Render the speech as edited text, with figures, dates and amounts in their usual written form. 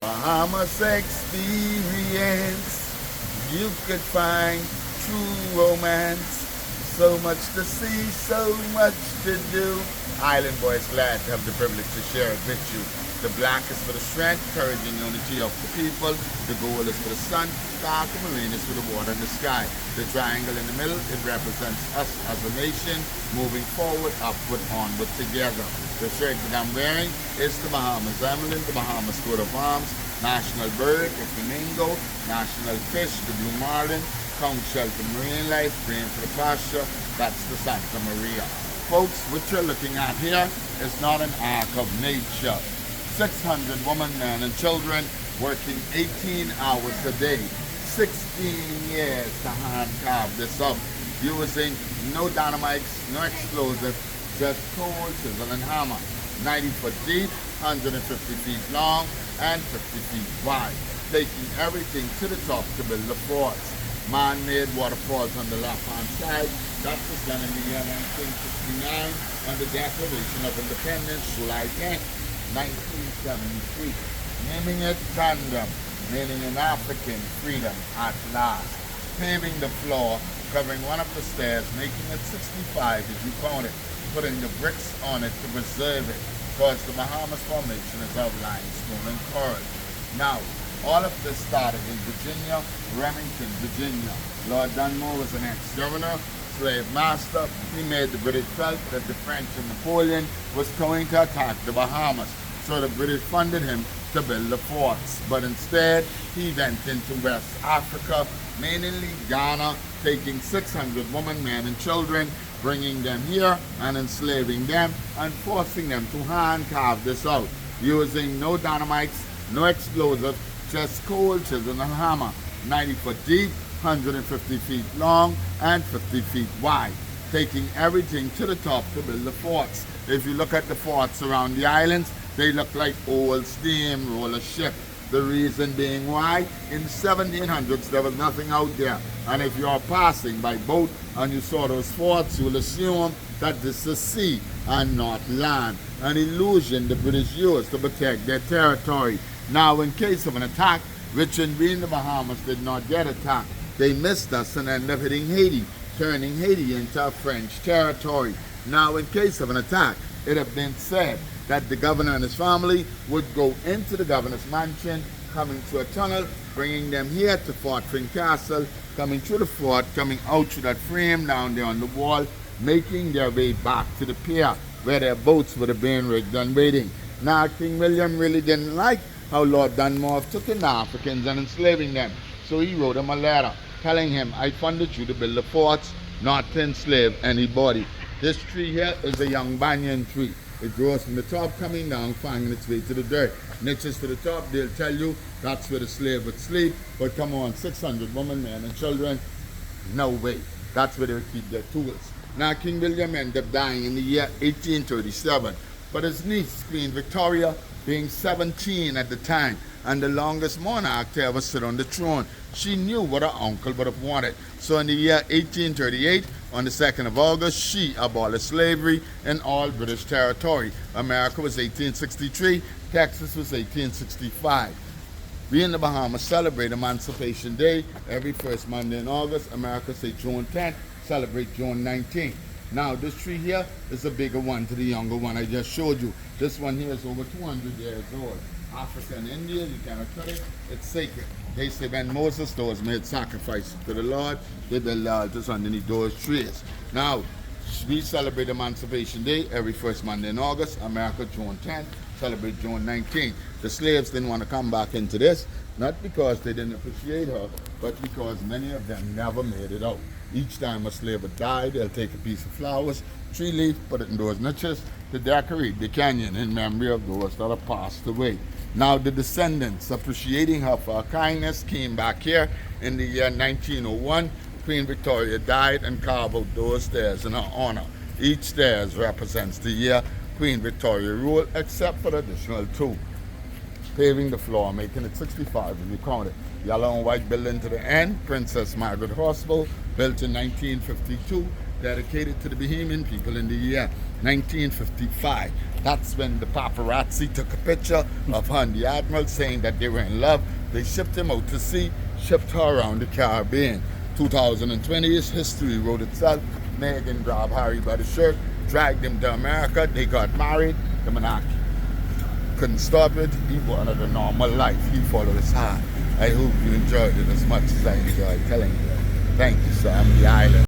Bahamas experience. You could find true romance. So much to see, so much to do. Island boys glad to have the privilege to share it with you. The black is for the strength, courage and unity of the people. The gold is for the sun, the aquamarine is for the water and the sky. The triangle in the middle, it represents us as a nation, moving forward, upward, onward, together. The shirt that I'm wearing is the Bahamas emblem, the Bahamas coat of arms. National bird, the flamingo. National fish, the blue marlin. Conch shell for marine life, green for the pasture. That's the Santa Maria. Folks, what you're looking at here is not an act of nature. 600 women, men, and children working 18 hours a day, 16 years to hand carve this up, using no dynamites, no explosives, just coal, chisel, and hammer. 90 foot deep, 150 feet long, and 50 feet wide, taking everything to the top to build the forts. Man-made waterfalls on the left-hand side. That was done in the year 1969 on the Declaration of Independence, July 10, 1973. Naming it Tandem, meaning an African freedom at last. Paving the floor, covering one of the stairs, making it 65 if you count it. Putting the bricks on it to preserve it, because the Bahamas formation is outlined stone and coral. Now, all of this started in Virginia, Remington, Virginia. Lord Dunmore was an ex-governor, slave master. He made the British felt that the French and Napoleon was going to attack the Bahamas. So the British funded him to build the forts. But instead, he went into West Africa, mainly Ghana, taking 600 women, men, and children, bringing them here and enslaving them and forcing them to hand carve this out, using no dynamites, no explosives, just coal, chisel, and hammer. 90 foot deep, 150 feet long, and 50 feet wide, taking everything to the top to build the forts. If you look at the forts around the islands, they look like old steamroller ships. The reason being why, in the 1700s, there was nothing out there. And if you are passing by boat and you saw those forts, you will assume that this is sea and not land. An illusion the British used to protect their territory. Now, in case of an attack, which in being the Bahamas did not get attacked, they missed us and ended up hitting Haiti, turning Haiti into a French territory. Now, in case of an attack, it had been said that the governor and his family would go into the governor's mansion, coming through a tunnel, bringing them here to Fort Finn Castle, coming through the fort, coming out through that frame down there on the wall, making their way back to the pier where their boats would have been rigged and waiting. Now, King William really didn't like how Lord Dunmore took in the Africans and enslaving them. So he wrote him a letter telling him, I funded you to build the forts, not to enslave anybody. This tree here is a young banyan tree. It grows from the top coming down, finding its way to the dirt. Niches to the top, they'll tell you that's where the slave would sleep. But come on, 600 women, men, and children, no way. That's where they would keep their tools. Now, King William ended up dying in the year 1837. But his niece, Queen Victoria, being 17 at the time, and the longest monarch to ever sit on the throne, she knew what her uncle would have wanted. So in the year 1838, on the 2nd of August, she abolished slavery in all British territory. America was 1863, Texas was 1865. We in the Bahamas celebrate Emancipation Day every first Monday in August. America say June 10th, celebrate June 19th. Now, this tree here is a bigger one to the younger one I just showed you. This one here is over 200 years old. Africa and India, you cannot cut it. It's sacred. They say when Moses those made sacrifices to the Lord, they build altars underneath those trees. Now, we celebrate Emancipation Day every first Monday in August. America, June 10th, celebrate June 19th. The slaves didn't want to come back into this, not because they didn't appreciate her, but because many of them never made it out. Each time a slave would die, they'll take a piece of flowers, tree leaf, put it in those niches to decorate the canyon in memory of those that have passed away. Now, the descendants, appreciating her for her kindness, came back here in the year 1901. Queen Victoria died and carved out those stairs in her honor. Each stairs represents the year Queen Victoria ruled, except for the additional 2. Paving the floor, making it 65 if you count it. Yellow and white building to the end, Princess Margaret Hospital, built in 1952. dedicated to the Bahamian people in the year 1955. That's when the paparazzi took a picture of her and the admiral saying that they were in love. They shipped him out to sea, shipped her around the Caribbean. 2020 is history, wrote itself. Meghan grabbed Harry by the shirt, dragged him to America. They got married. The monarch couldn't stop it. He wanted a normal life. He followed his heart. I hope you enjoyed it as much as I enjoyed telling you. Thank you, sir. I'm the island.